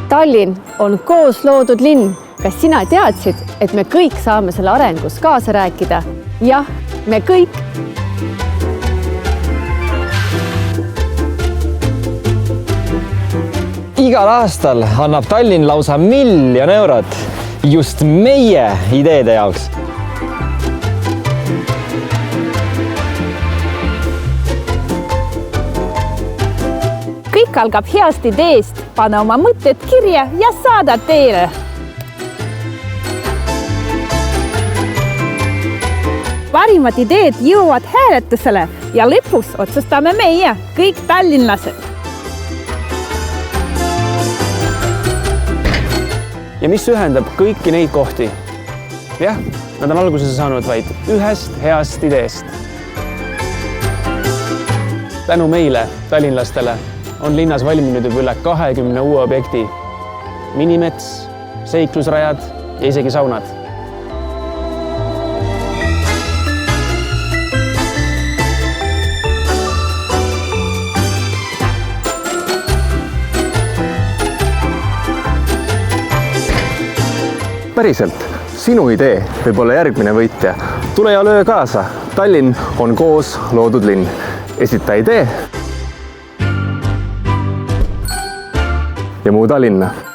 Tallinn on koos loodud linn. Kas sina teadsid, et me kõik saame selle arengus kaasa rääkida? Jah, me kõik. Igal aastal annab Tallinn lausa 1 miljon eurot just meie ideede jaoks. Kõik algab heast ideest, pane oma mõtted kirja ja saada teile. Parimad ideed jõuavad hääletusele ja lõpus otsustame meie, kõik tallinlased. Ja mis ühendab kõiki neid kohti? Jah, nad on alguse saanud vaid ühest heast ideest. Tänu meile, tallinlastele, on linnas valminud juba üle 20 uue objekti. Minimets, seiklusrajad ja isegi saunad. Päriselt, sinu idee võib olla järgmine võitja. Tule ja löö kaasa. Tallinn on koos loodud linn. Esita idee ja muuda linna.